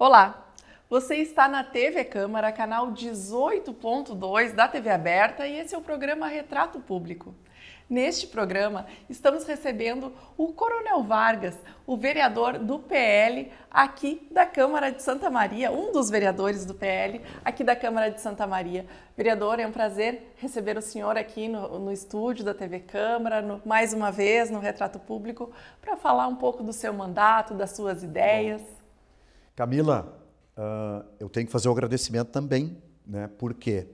Olá, você está na TV Câmara, canal 18.2 da TV Aberta e esse é o programa Retrato Público. Neste programa, estamos recebendo o Coronel Vargas, o vereador do PL aqui da Câmara de Santa Maria, um dos vereadores do PL aqui da Câmara de Santa Maria. Vereador, é um prazer receber o senhor aqui no estúdio da TV Câmara, mais uma vez no Retrato Público, para falar um pouco do seu mandato, das suas ideias. Camila, eu tenho que fazer um agradecimento também, né? Porque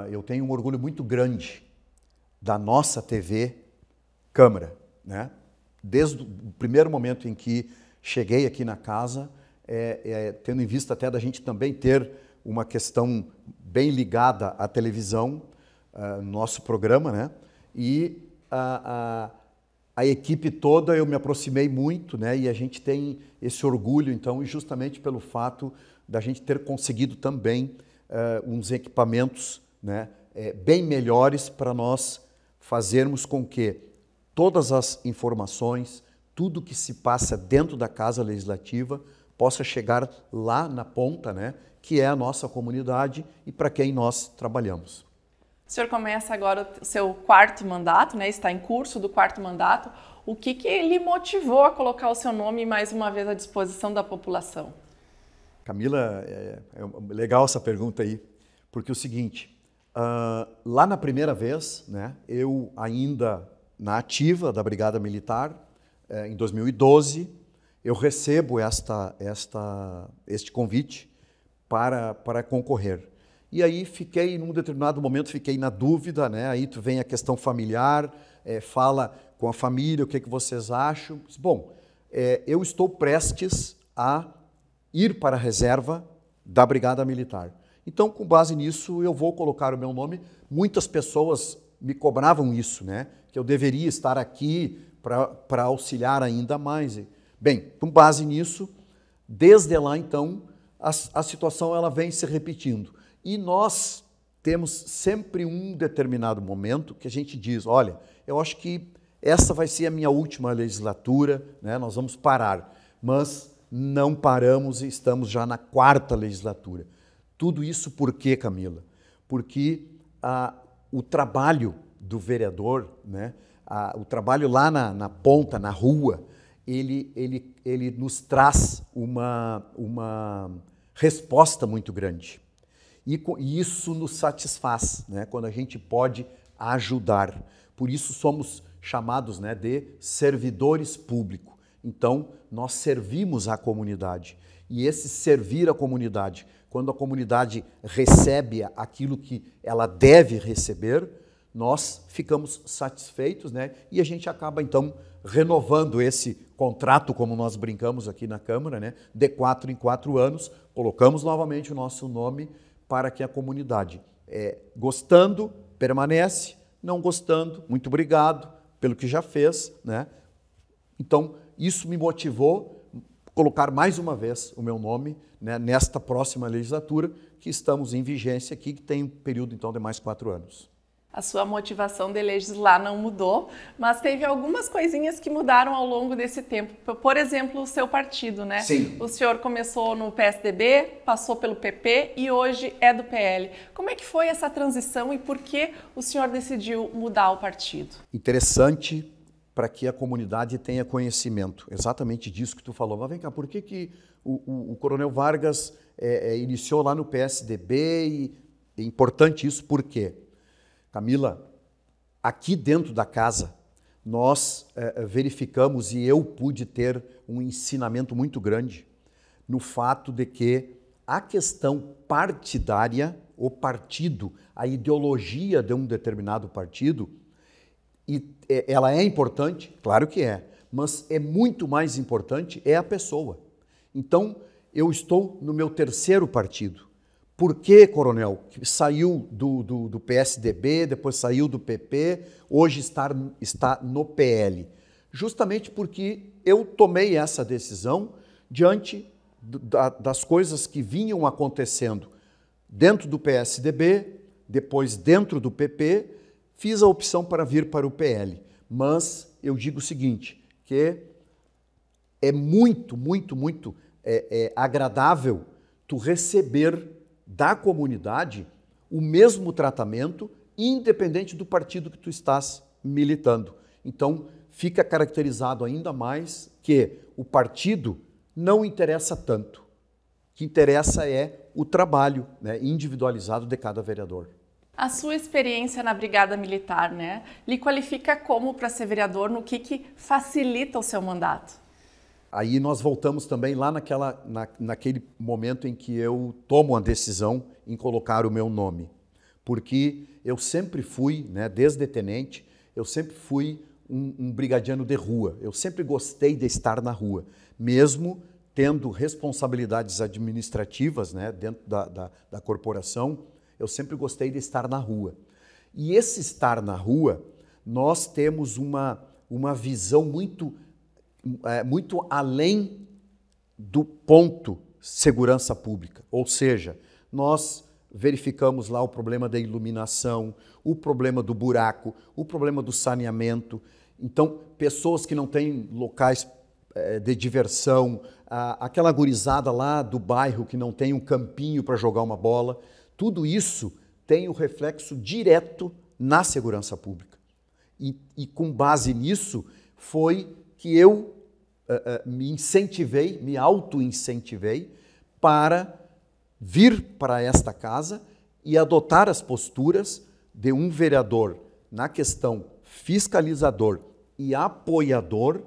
eu tenho um orgulho muito grande da nossa TV Câmara, né? Desde o primeiro momento em que cheguei aqui na casa, tendo em vista até da gente também ter uma questão bem ligada à televisão, nosso programa, né? E a equipe toda eu me aproximei muito, né? E a gente tem esse orgulho, então, justamente pelo fato da gente ter conseguido também uns equipamentos, né? Bem melhores para nós fazermos com que todas as informações, tudo que se passa dentro da Casa Legislativa possa chegar lá na ponta, né? Que é a nossa comunidade e para quem nós trabalhamos. O senhor começa agora o seu quarto mandato, né? Está em curso do quarto mandato. O que lhe motivou a colocar o seu nome mais uma vez à disposição da população? Camila, é legal essa pergunta aí, porque é o seguinte, lá na primeira vez, né, eu ainda na ativa da Brigada Militar, em 2012, eu recebo este convite para concorrer. E aí num determinado momento, fiquei na dúvida, né? Aí vem a questão familiar, fala com a família, o que vocês acham. Bom, eu estou prestes a ir para a reserva da Brigada Militar. Então, com base nisso, eu vou colocar o meu nome. Muitas pessoas me cobravam isso, né? Que eu deveria estar aqui para auxiliar ainda mais. Bem, com base nisso, desde lá, então, a situação ela vem se repetindo. E nós temos sempre um determinado momento que a gente diz, olha, eu acho que essa vai ser a minha última legislatura, né? Nós vamos parar, mas não paramos e estamos já na quarta legislatura. Tudo isso por quê, Camila? Porque o trabalho do vereador, né? O trabalho lá na ponta, na rua, ele nos traz uma resposta muito grande. E isso nos satisfaz, né? Quando a gente pode ajudar. Por isso somos chamados, né, de servidores públicos. Então, nós servimos a comunidade. E esse servir a comunidade, quando a comunidade recebe aquilo que ela deve receber, nós ficamos satisfeitos, né? E a gente acaba, então, renovando esse contrato, como nós brincamos aqui na Câmara, né? De 4 em 4 anos, colocamos novamente o nosso nome para que a comunidade, gostando, permanece, não gostando, muito obrigado pelo que já fez, né? Então, isso me motivou a colocar mais uma vez o meu nome, né, nesta próxima legislatura, que estamos em vigência aqui, que tem um período, então, de mais 4 anos. A sua motivação de legislar não mudou, mas teve algumas coisinhas que mudaram ao longo desse tempo. Por exemplo, o seu partido, né? Sim. O senhor começou no PSDB, passou pelo PP e hoje é do PL. Como é que foi essa transição e por que o senhor decidiu mudar o partido? Interessante para que a comunidade tenha conhecimento. Exatamente disso que tu falou. Mas vem cá, por que o Coronel Vargas iniciou lá no PSDB e é importante isso, por quê? Camila, aqui dentro da casa, nós verificamos e eu pude ter um ensinamento muito grande no fato de que a questão partidária, o partido, a ideologia de um determinado partido, ela é importante, claro que é, mas é muito mais importante a pessoa. Então, eu estou no meu terceiro partido. Por que, Coronel, que saiu do PSDB, depois saiu do PP, hoje está no PL? Justamente porque eu tomei essa decisão diante das coisas que vinham acontecendo dentro do PSDB, depois dentro do PP, fiz a opção para vir para o PL. Mas eu digo o seguinte, que é muito agradável tu receber da comunidade o mesmo tratamento, independente do partido que tu estás militando. Então, fica caracterizado ainda mais que o partido não interessa tanto. O que interessa é o trabalho, né, individualizado de cada vereador. A sua experiência na Brigada Militar, né, lhe qualifica como para ser vereador, no que facilita o seu mandato? Aí nós voltamos também lá naquele momento em que eu tomo a decisão em colocar o meu nome. Porque eu sempre fui, né, desde tenente, eu sempre fui um brigadiano de rua. Eu sempre gostei de estar na rua, mesmo tendo responsabilidades administrativas, né, dentro da corporação, eu sempre gostei de estar na rua. E esse estar na rua, nós temos uma visão muito além do ponto segurança pública. Ou seja, nós verificamos lá o problema da iluminação, o problema do buraco, o problema do saneamento. Então, pessoas que não têm locais de diversão, aquela gurizada lá do bairro que não tem um campinho para jogar uma bola, tudo isso tem o reflexo direto na segurança pública. E com base nisso foi que eu me auto-incentivei para vir para esta casa e adotar as posturas de um vereador na questão fiscalizador e apoiador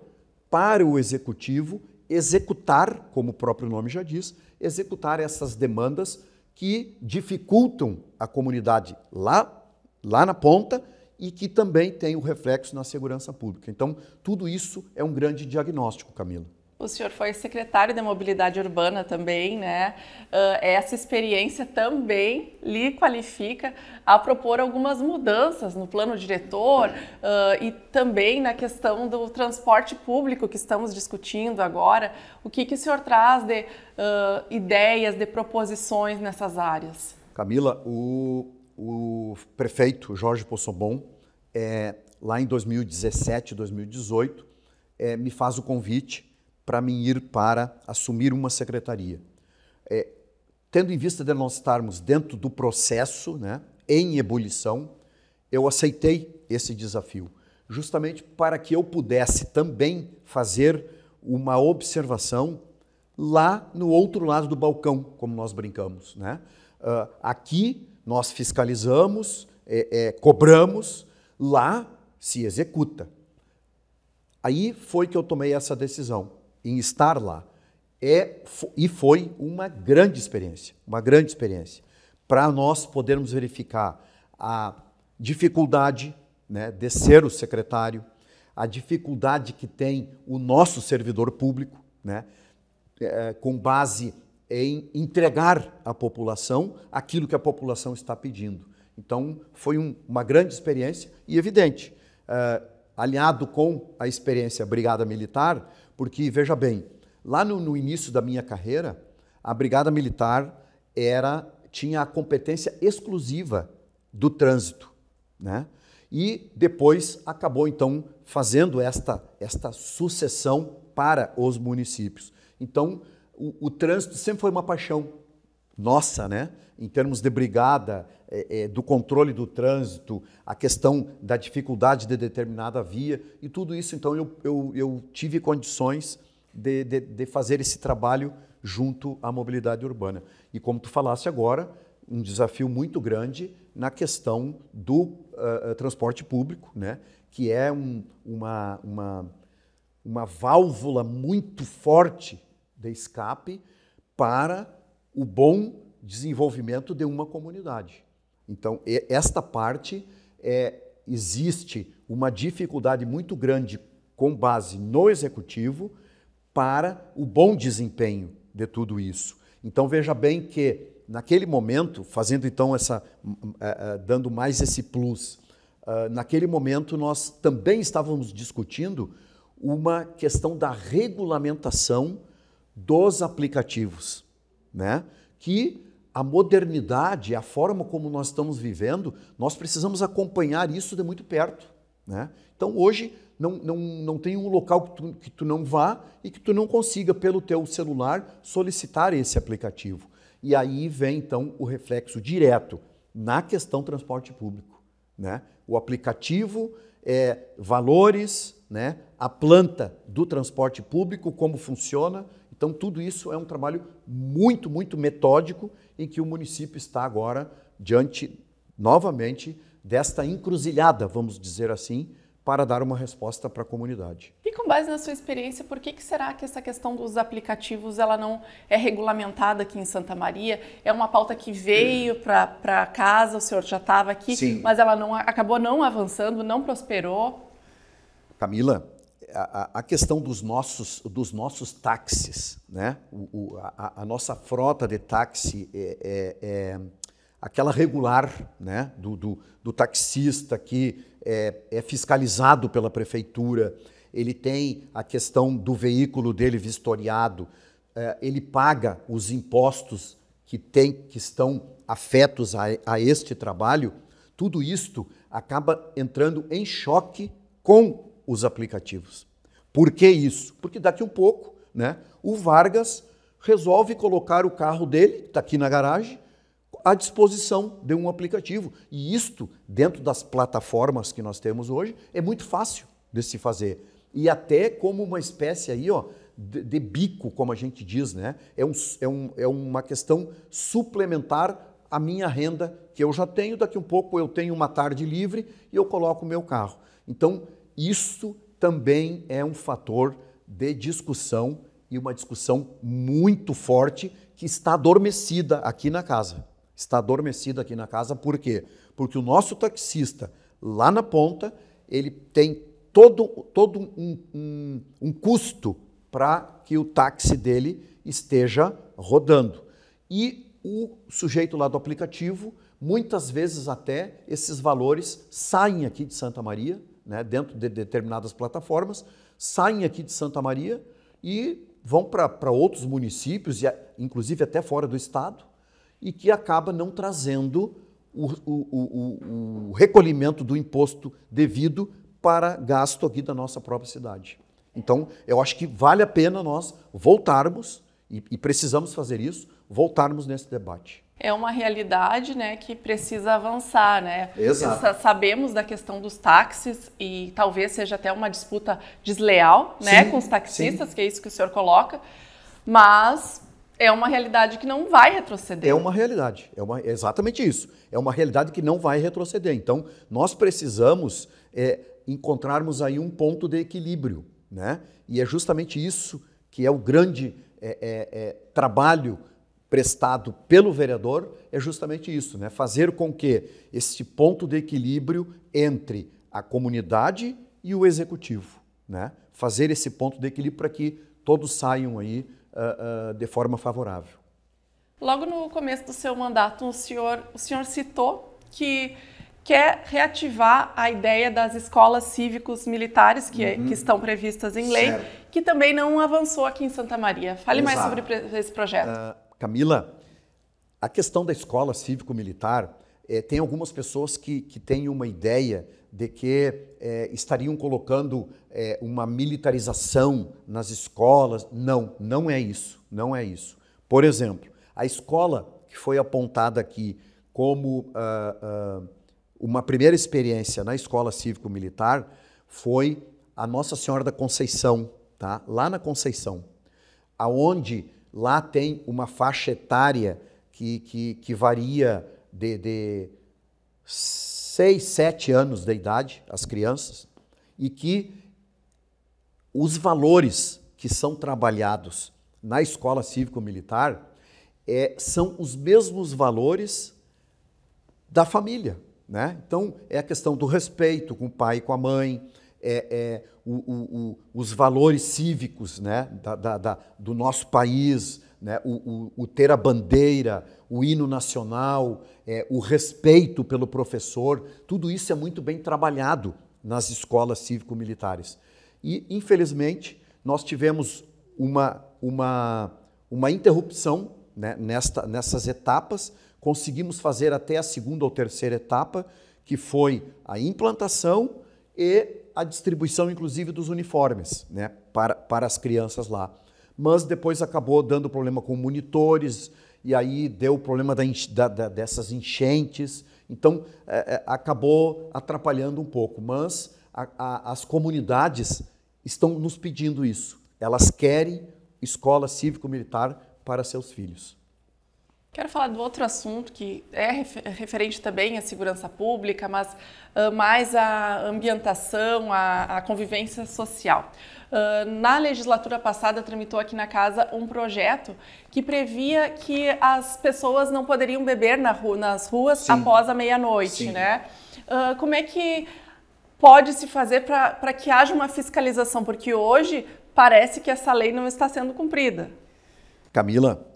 para o executivo executar, como o próprio nome já diz, executar essas demandas que dificultam a comunidade lá na ponta e que também tem o reflexo na segurança pública. Então, tudo isso é um grande diagnóstico, Camila. O senhor foi secretário de Mobilidade Urbana também, né? Essa experiência também lhe qualifica a propor algumas mudanças no plano diretor e também na questão do transporte público que estamos discutindo agora. O que o senhor traz de ideias, de proposições nessas áreas? Camila, o prefeito Jorge Possobon, lá em 2017, 2018, me faz o convite para mim ir para assumir uma secretaria. Tendo em vista de nós estarmos dentro do processo, né, em ebulição, eu aceitei esse desafio, justamente para que eu pudesse também fazer uma observação lá no outro lado do balcão, como nós brincamos, né? Aqui nós fiscalizamos, cobramos, lá se executa. Aí foi que eu tomei essa decisão, em estar lá. E foi uma grande experiência, para nós podermos verificar a dificuldade, né, de ser o secretário, a dificuldade que tem o nosso servidor público, né, com base em entregar à população aquilo que a população está pedindo. Então, foi uma grande experiência e evidente, alinhado com a experiência Brigada Militar, porque, veja bem, lá no início da minha carreira, a Brigada Militar tinha a competência exclusiva do trânsito, né? E depois acabou, então, fazendo esta sucessão para os municípios. Então, o trânsito sempre foi uma paixão nossa, né? Em termos de brigada, do controle do trânsito, a questão da dificuldade de determinada via e tudo isso. Então, eu tive condições de fazer esse trabalho junto à mobilidade urbana. E como tu falaste agora, um desafio muito grande na questão do transporte público, né? Que é uma válvula muito forte de escape para o bom desenvolvimento de uma comunidade. Então, esta parte, existe uma dificuldade muito grande com base no executivo para o bom desempenho de tudo isso. Então, veja bem que, naquele momento, fazendo então dando mais esse plus, naquele momento nós também estávamos discutindo uma questão da regulamentação dos aplicativos, né? Que a modernidade, a forma como nós estamos vivendo, nós precisamos acompanhar isso de muito perto. né? Então, hoje, não tem um local que tu não vá e que tu não consiga, pelo teu celular, solicitar esse aplicativo. E aí vem, então, o reflexo direto na questão transporte público, né? O aplicativo, valores, né? A planta do transporte público, como funciona. Então, tudo isso é um trabalho muito, muito metódico em que o município está agora diante, novamente, desta encruzilhada, vamos dizer assim, para dar uma resposta para a comunidade. E com base na sua experiência, por que será que essa questão dos aplicativos ela não é regulamentada aqui em Santa Maria? É uma pauta que veio para casa, o senhor já estava aqui, sim, mas ela acabou não avançando, não prosperou? Camila, a questão dos nossos táxis, né? A nossa frota de táxi é aquela regular, né? do taxista que é fiscalizado pela prefeitura, ele tem a questão do veículo dele vistoriado, ele paga os impostos que estão afetos a este trabalho. Tudo isto acaba entrando em choque com os aplicativos. Por que isso? Porque daqui um pouco, né, o Vargas resolve colocar o carro dele, que está aqui na garagem, à disposição de um aplicativo. E isto, dentro das plataformas que nós temos hoje, é muito fácil de se fazer. E até como uma espécie aí, ó, de bico, como a gente diz, né? É uma questão suplementar à minha renda que eu já tenho. Daqui um pouco eu tenho uma tarde livre e eu coloco o meu carro. Então, isso também é um fator de discussão e uma discussão muito forte que está adormecida aqui na casa. Está adormecida aqui na casa, por quê? Porque o nosso taxista, lá na ponta, ele tem todo um custo para que o táxi dele esteja rodando. E o sujeito lá do aplicativo, muitas vezes até, esses valores saem aqui de Santa Maria, né, dentro de determinadas plataformas, saem aqui de Santa Maria e vão para outros municípios, inclusive até fora do estado, e que acaba não trazendo o recolhimento do imposto devido para gasto aqui da nossa própria cidade. Então, eu acho que vale a pena nós voltarmos, e precisamos fazer isso, voltarmos nesse debate. É uma realidade, né, que precisa avançar, né? Exato. Sabemos da questão dos táxis e talvez seja até uma disputa desleal, né, com os taxistas, sim, que é isso que o senhor coloca, mas é uma realidade que não vai retroceder. É uma realidade, exatamente isso. É uma realidade que não vai retroceder. Então, nós precisamos encontrarmos aí um ponto de equilíbrio, né? E é justamente isso que é o grande trabalho prestado pelo vereador, é justamente isso, né? Fazer com que esse ponto de equilíbrio entre a comunidade e o executivo, né? Fazer esse ponto de equilíbrio para que todos saiam aí de forma favorável. Logo no começo do seu mandato, o senhor citou que quer reativar a ideia das escolas cívicos militares que estão previstas em lei, certo, que também não avançou aqui em Santa Maria. Fale mais sobre esse projeto. Camila, a questão da escola cívico-militar, tem algumas pessoas que têm uma ideia de que estariam colocando uma militarização nas escolas. Não, não é isso, não é isso. Por exemplo, a escola que foi apontada aqui como uma primeira experiência na escola cívico-militar foi a Nossa Senhora da Conceição, tá? Lá na Conceição, aonde lá tem uma faixa etária que varia de 6, 7 anos de idade, as crianças, e que os valores que são trabalhados na escola cívico-militar são os mesmos valores da família, né? Então, é a questão do respeito com o pai e com a mãe, os valores cívicos, né, do nosso país, né, o ter a bandeira, o hino nacional, o respeito pelo professor, tudo isso é muito bem trabalhado nas escolas cívico-militares. E, infelizmente, nós tivemos uma interrupção, né, nessas etapas. Conseguimos fazer até a segunda ou terceira etapa, que foi a implantação e a distribuição, inclusive, dos uniformes, né, para as crianças lá. Mas depois acabou dando problema com monitores, e aí deu o problema dessas enchentes, então acabou atrapalhando um pouco. Mas as comunidades estão nos pedindo isso. Elas querem escola cívico-militar para seus filhos. Quero falar do outro assunto que é referente também à segurança pública, mas mais à ambientação, à convivência social. Na legislatura passada, tramitou aqui na casa um projeto que previa que as pessoas não poderiam beber nas ruas Sim. após a meia-noite, né? Como é que pode se fazer para que haja uma fiscalização? Porque hoje parece que essa lei não está sendo cumprida. Camila,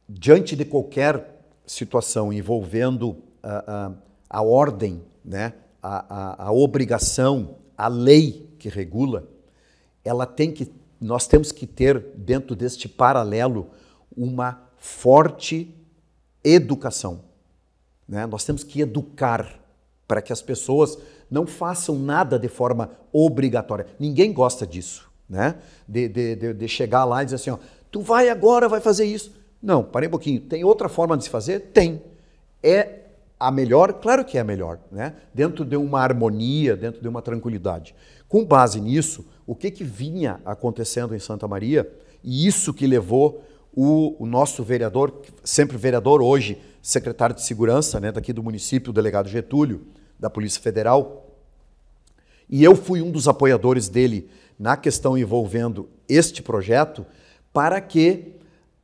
diante de qualquer situação envolvendo a ordem, né, a obrigação, a lei que regula, nós temos que ter, dentro deste paralelo, uma forte educação, né? Nós temos que educar para que as pessoas não façam nada de forma obrigatória. Ninguém gosta disso, né? De chegar lá e dizer assim, ó, tu vai agora, vai fazer isso. Não, parei um pouquinho. Tem outra forma de se fazer? Tem. É a melhor? Claro que é a melhor, né? Dentro de uma harmonia, dentro de uma tranquilidade. Com base nisso, o que vinha acontecendo em Santa Maria, e isso que levou o nosso vereador, sempre vereador, hoje secretário de Segurança, né, daqui do município, o delegado Getúlio, da Polícia Federal, e eu fui um dos apoiadores dele na questão envolvendo este projeto, para que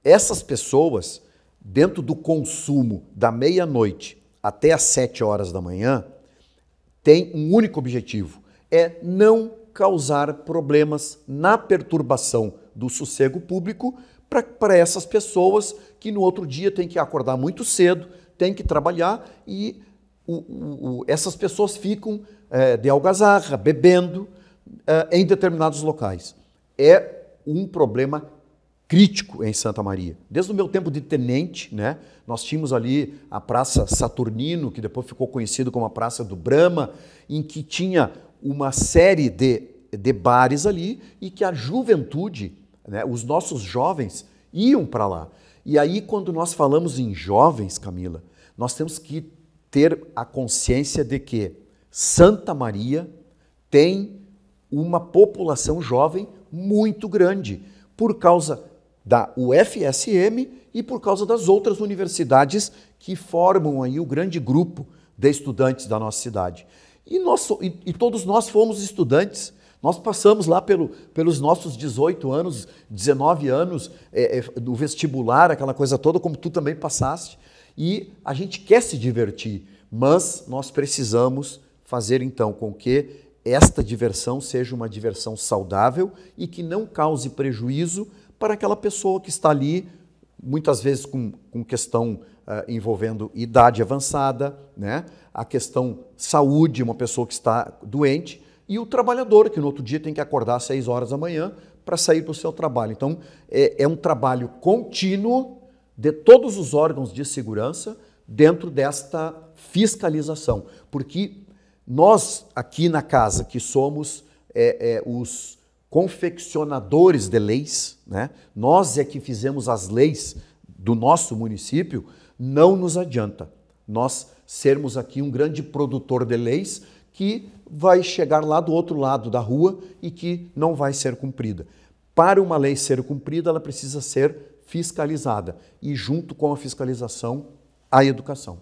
essas pessoas, dentro do consumo da meia-noite até às 7 horas da manhã, têm um único objetivo, é não causar problemas na perturbação do sossego público para essas pessoas que no outro dia têm que acordar muito cedo, têm que trabalhar e essas pessoas ficam de algazarra, bebendo em determinados locais. É um problema crítico em Santa Maria. Desde o meu tempo de tenente, né, nós tínhamos ali a Praça Saturnino, que depois ficou conhecido como a Praça do Brama, em que tinha uma série de bares ali e que a juventude, né, os nossos jovens iam para lá. E aí, quando nós falamos em jovens, Camila, nós temos que ter a consciência de que Santa Maria tem uma população jovem muito grande, por causa da UFSM e por causa das outras universidades que formam aí o grande grupo de estudantes da nossa cidade. E todos nós fomos estudantes. Nós passamos lá pelos nossos 18 anos, 19 anos, do vestibular, aquela coisa toda, como tu também passaste. E a gente quer se divertir, mas nós precisamos fazer então com que esta diversão seja uma diversão saudável e que não cause prejuízo para aquela pessoa que está ali, muitas vezes com questão envolvendo idade avançada, né? A questão saúde, uma pessoa que está doente, e o trabalhador, que no outro dia tem que acordar às 6 horas da manhã para sair para o seu trabalho. Então, é um trabalho contínuo de todos os órgãos de segurança dentro desta fiscalização. Porque nós, aqui na casa, que somos os confeccionadores de leis, né? Nós é que fizemos as leis do nosso município, não nos adianta nós sermos aqui um grande produtor de leis que vai chegar lá do outro lado da rua e que não vai ser cumprida. Para uma lei ser cumprida, ela precisa ser fiscalizada e, junto com a fiscalização, a educação.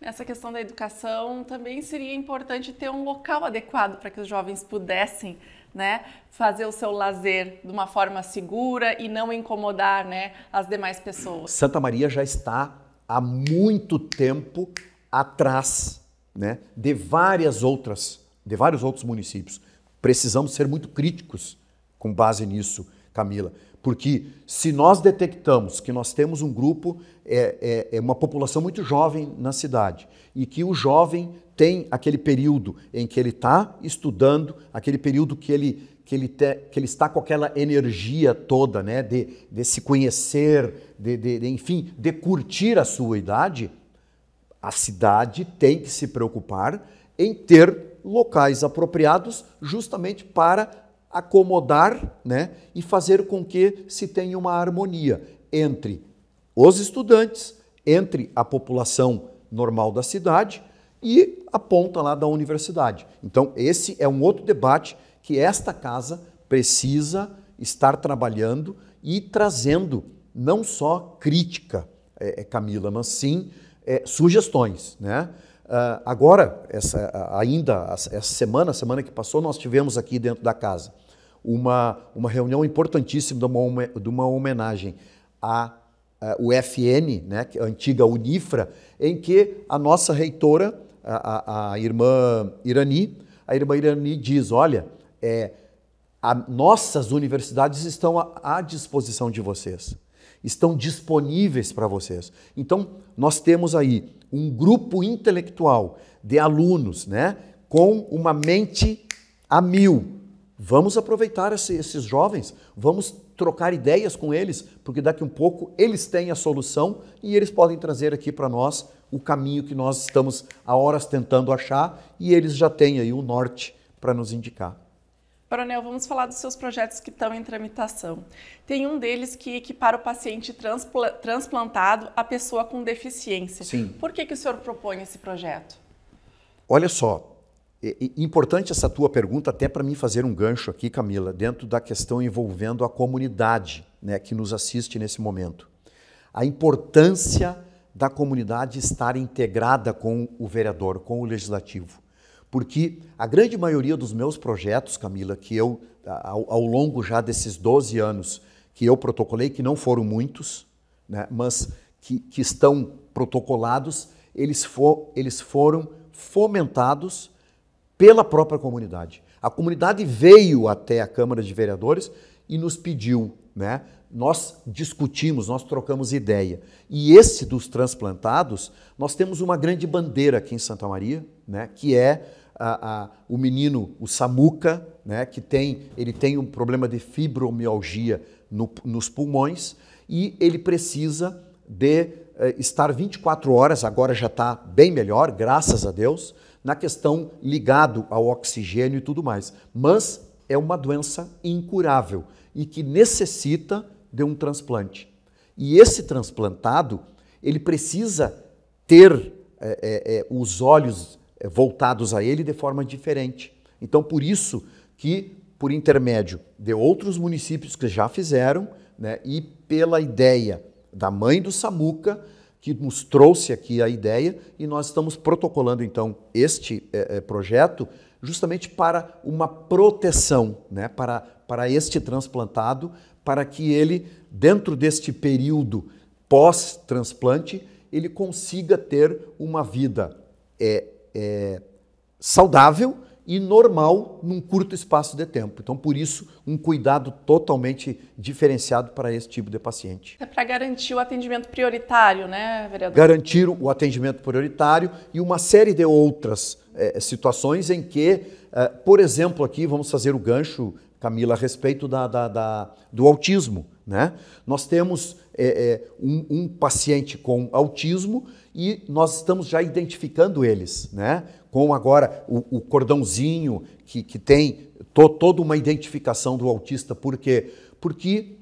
Nessa questão da educação, também seria importante ter um local adequado para que os jovens pudessem, né, fazer o seu lazer de uma forma segura e não incomodar, né, as demais pessoas. Santa Maria já está há muito tempo atrás, né, de vários outros municípios. Precisamos ser muito críticos com base nisso, Camila, porque se nós detectamos que nós temos um grupo, uma população muito jovem na cidade, e que o jovem tem aquele período em que ele está estudando, aquele período que ele está com aquela energia toda, né, de se conhecer, enfim, de curtir a sua idade, a cidade tem que se preocupar em ter locais apropriados justamente para acomodar, né, e fazer com que se tenha uma harmonia entre os estudantes, entre a população normal da cidade e a ponta lá da universidade. Então, esse é um outro debate que esta casa precisa estar trabalhando e trazendo não só crítica, Camila, mas sim sugestões, né? Agora, essa semana que passou, nós tivemos aqui dentro da casa uma reunião importantíssima de uma homenagem à UFN, né, a antiga Unifra, em que a nossa reitora, a irmã Irani diz, olha, nossas universidades estão à disposição de vocês, estão disponíveis para vocês. Então, nós temos aí um grupo intelectual de alunos, né, com uma mente a mil. Vamos aproveitar esses jovens, vamos trocar ideias com eles, porque daqui a um pouco eles têm a solução e eles podem trazer aqui para nós o caminho que nós estamos há horas tentando achar e eles já têm aí o norte para nos indicar. Coronel, vamos falar dos seus projetos que estão em tramitação. Tem um deles que equipara o paciente transplantado à pessoa com deficiência. Sim. Por que o senhor propõe esse projeto? Olha só, é importante essa tua pergunta até para mim fazer um gancho aqui, Camila, dentro da questão envolvendo a comunidade, né, que nos assiste nesse momento. A importância da comunidade estar integrada com o vereador, com o legislativo. Porque a grande maioria dos meus projetos, Camila, que eu, ao longo já desses 12 anos que eu protocolei, que não foram muitos, né, mas que estão protocolados, eles foram fomentados pela própria comunidade. A comunidade veio até a Câmara de Vereadores e nos pediu, né? Nós discutimos, nós trocamos ideia. E esse dos transplantados, nós temos uma grande bandeira aqui em Santa Maria, né? Que é o menino, o Samuca, né? Que ele tem um problema de fibromialgia nos pulmões e ele precisa de estar 24 horas, agora já está bem melhor, graças a Deus, na questão ligado ao oxigênio e tudo mais. Mas é uma doença incurável e que necessita de um transplante. E esse transplantado, ele precisa ter os olhos voltados a ele de forma diferente. Então, por isso que, por intermédio de outros municípios que já fizeram, né, e pela ideia da mãe do Samuca, que nos trouxe aqui a ideia, e nós estamos protocolando, então, este projeto justamente para uma proteção, né, para este transplantado, para que ele, dentro deste período pós-transplante, ele consiga ter uma vida saudável e normal num curto espaço de tempo. Então, por isso, um cuidado totalmente diferenciado para esse tipo de paciente. É para garantir o atendimento prioritário, né, vereador? Garantir o atendimento prioritário e uma série de outras situações em que, por exemplo, aqui vamos fazer o gancho, Camila, a respeito do autismo, né? Nós temos um paciente com autismo e nós estamos já identificando eles, né? Com agora o cordãozinho que tem toda uma identificação do autista. Por quê? Porque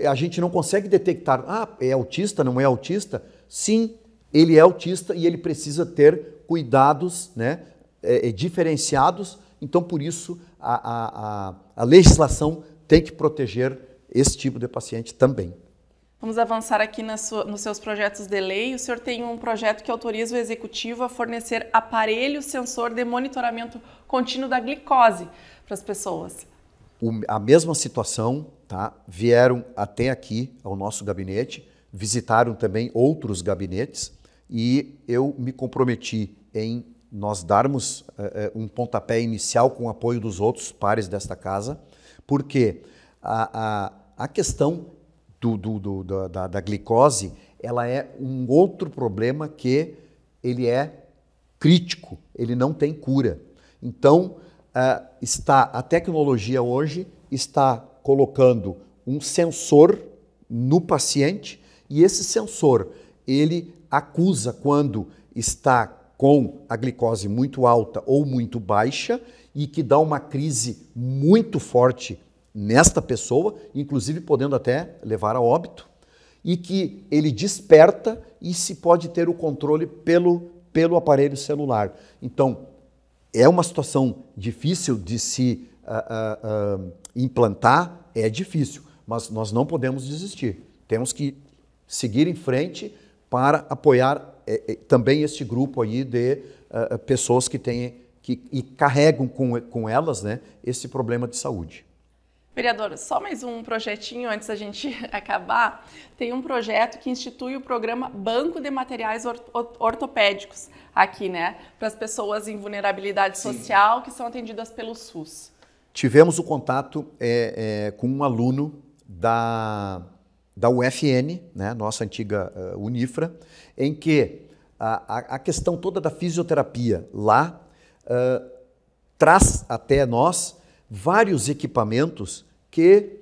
a gente não consegue detectar, é autista, não é autista? Sim, ele é autista e ele precisa ter cuidados, né, diferenciados. Então, por isso, a legislação tem que proteger esse tipo de paciente também. Vamos avançar aqui nos seus projetos de lei. O senhor tem um projeto que autoriza o executivo a fornecer aparelho sensor de monitoramento contínuo da glicose para as pessoas. A mesma situação, tá? Vieram até aqui ao nosso gabinete, visitaram também outros gabinetes e eu me comprometi em nós darmos um pontapé inicial com o apoio dos outros pares desta casa, porque a questão da glicose, ela é um outro problema que ele é crítico, ele não tem cura. Então, a tecnologia hoje está colocando um sensor no paciente e esse sensor, ele acusa quando está com a glicose muito alta ou muito baixa e que dá uma crise muito forte nesta pessoa, inclusive podendo até levar a óbito, e que ele desperta e se pode ter o controle pelo aparelho celular. Então, é uma situação difícil de se implantar, é difícil, mas nós não podemos desistir. Temos que seguir em frente para apoiar também este grupo aí de pessoas que carregam com elas, né, esse problema de saúde. Vereador, só mais um projetinho antes da gente acabar. Tem um projeto que institui o programa Banco de Materiais Ortopédicos aqui, né? Para as pessoas em vulnerabilidade social que são atendidas pelo SUS. Tivemos o contato com um aluno da UFN, né? Nossa antiga Unifra, em que a questão toda da fisioterapia lá traz até nós vários equipamentos que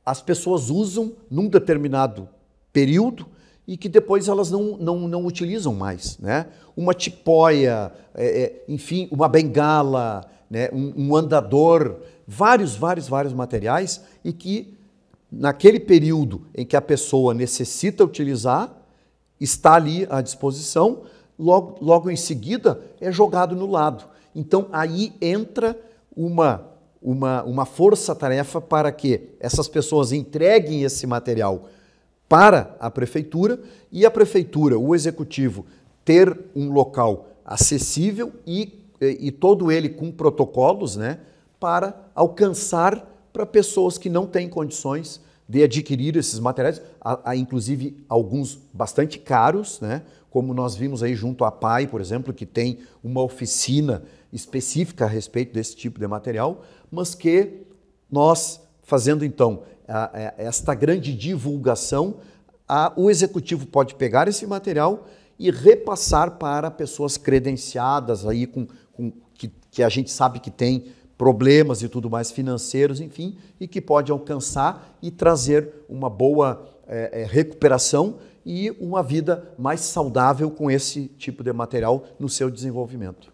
as pessoas usam num determinado período e que depois elas não utilizam mais, né? Uma tipóia, enfim, uma bengala, né? um andador, vários materiais e que naquele período em que a pessoa necessita utilizar, está ali à disposição, logo em seguida é jogado no lado. Então aí entra uma força-tarefa para que essas pessoas entreguem esse material para a prefeitura e a prefeitura, o executivo, ter um local acessível e todo ele com protocolos, né, para alcançar para pessoas que não têm condições de adquirir esses materiais, inclusive alguns bastante caros, né, como nós vimos aí junto à PAI, por exemplo, que tem uma oficina específica a respeito desse tipo de material, mas que nós, fazendo então esta grande divulgação, o executivo pode pegar esse material e repassar para pessoas credenciadas aí que a gente sabe que tem problemas e tudo mais financeiros, enfim, e que pode alcançar e trazer uma boa recuperação e uma vida mais saudável com esse tipo de material no seu desenvolvimento.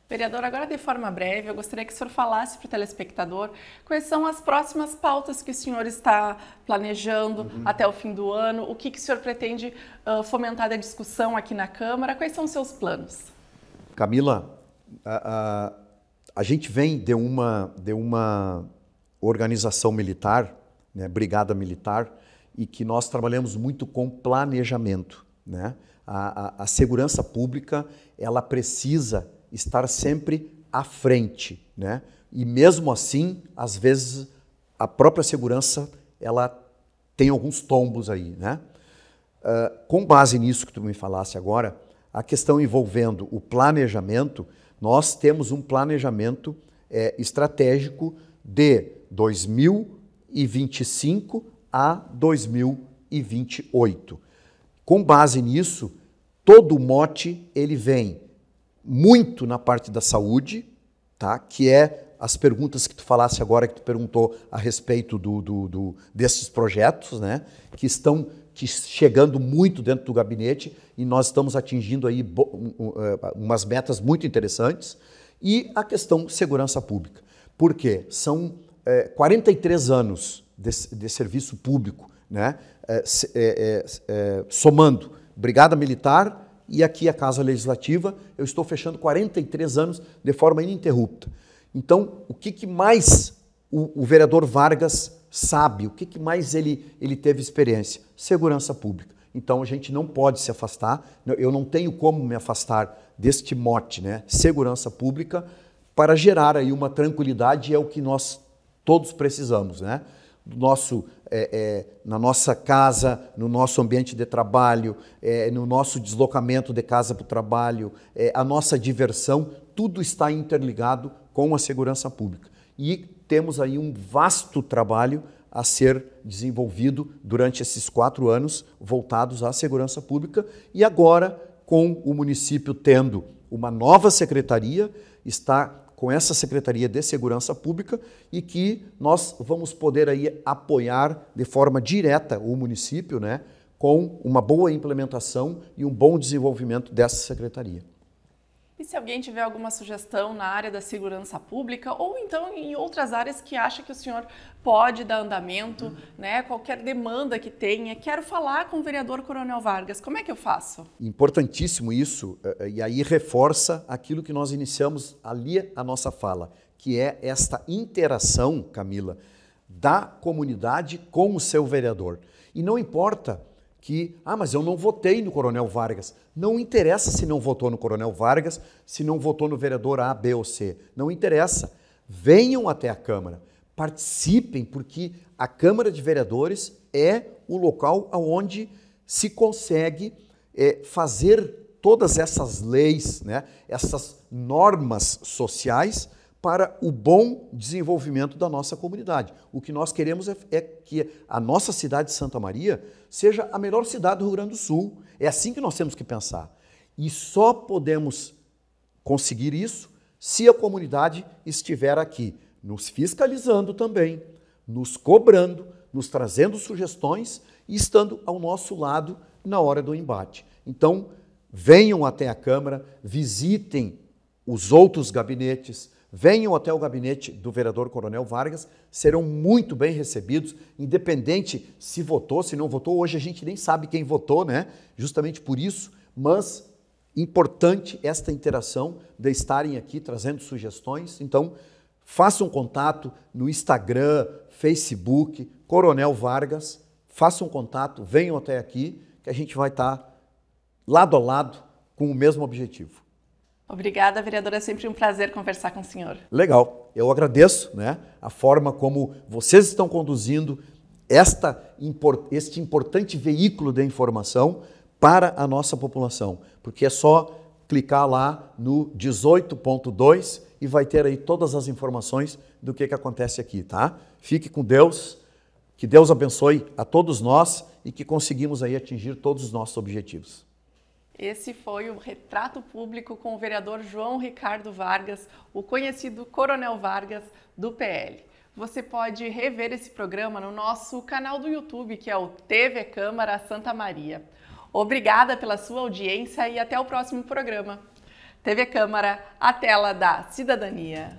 Vereador, agora de forma breve, eu gostaria que o senhor falasse para o telespectador quais são as próximas pautas que o senhor está planejando até o fim do ano, o que o senhor pretende fomentar da discussão aqui na Câmara, quais são os seus planos? Camila, a gente vem de uma organização militar, né, brigada militar, e que nós trabalhamos muito com planejamento, né? A segurança pública, ela precisa estar sempre à frente, né? E mesmo assim, às vezes, a própria segurança, ela tem alguns tombos aí, né? Com base nisso que tu me falasse agora, a questão envolvendo o planejamento, nós temos um planejamento estratégico de 2025 a 2028. Com base nisso, todo o mote ele vem muito na parte da saúde, tá? Que é as perguntas que tu falasse agora, que tu perguntou a respeito desses projetos, né? Que estão chegando muito dentro do gabinete e nós estamos atingindo aí umas metas muito interessantes. E a questão segurança pública. Por quê? São 43 anos de serviço público, né? Somando Brigada Militar e aqui a Casa Legislativa, eu estou fechando 43 anos de forma ininterrupta. Então, o que mais o vereador Vargas sabe, o que mais ele teve experiência? Segurança pública. Então, a gente não pode se afastar, eu não tenho como me afastar deste mote, né? Segurança pública, para gerar aí uma tranquilidade, é o que nós todos precisamos, né? Na nossa casa, no nosso ambiente de trabalho, no nosso deslocamento de casa para o trabalho, a nossa diversão, tudo está interligado com a segurança pública. E temos aí um vasto trabalho a ser desenvolvido durante esses 4 anos voltados à segurança pública e agora, com o município tendo uma nova secretaria, está com essa Secretaria de Segurança Pública e que nós vamos poder aí apoiar de forma direta o município, né, com uma boa implementação e um bom desenvolvimento dessa secretaria. E se alguém tiver alguma sugestão na área da segurança pública ou então em outras áreas que acha que o senhor pode dar andamento, né? Qualquer demanda que tenha, quero falar com o vereador Coronel Vargas, como é que eu faço? Importantíssimo isso, e aí reforça aquilo que nós iniciamos ali a nossa fala, que é esta interação, Camila, da comunidade com o seu vereador. E não importa que, mas eu não votei no Coronel Vargas. Não interessa se não votou no Coronel Vargas, se não votou no vereador A, B ou C. Não interessa. Venham até a Câmara, participem, porque a Câmara de Vereadores é o local onde se consegue fazer todas essas leis, né, essas normas sociais para o bom desenvolvimento da nossa comunidade. O que nós queremos é que a nossa cidade de Santa Maria seja a melhor cidade do Rio Grande do Sul. É assim que nós temos que pensar. E só podemos conseguir isso se a comunidade estiver aqui, nos fiscalizando também, nos cobrando, nos trazendo sugestões e estando ao nosso lado na hora do embate. Então, venham até a Câmara, visitem os outros gabinetes, venham até o gabinete do vereador Coronel Vargas, serão muito bem recebidos, independente se votou, se não votou. Hoje a gente nem sabe quem votou, né? Justamente por isso, mas importante esta interação de estarem aqui trazendo sugestões. Então, façam contato no Instagram, Facebook, Coronel Vargas, façam contato, venham até aqui, que a gente vai estar lado a lado com o mesmo objetivo. Obrigada, vereadora. É sempre um prazer conversar com o senhor. Legal. Eu agradeço, né, a forma como vocês estão conduzindo este importante veículo de informação para a nossa população. Porque é só clicar lá no 18.2 e vai ter aí todas as informações do que acontece aqui, tá? Fique com Deus, que Deus abençoe a todos nós e que conseguimos aí atingir todos os nossos objetivos. Esse foi o Retrato Público com o vereador João Ricardo Vargas, o conhecido Coronel Vargas do PL. Você pode rever esse programa no nosso canal do YouTube, que é o TV Câmara Santa Maria. Obrigada pela sua audiência e até o próximo programa. TV Câmara, a tela da cidadania.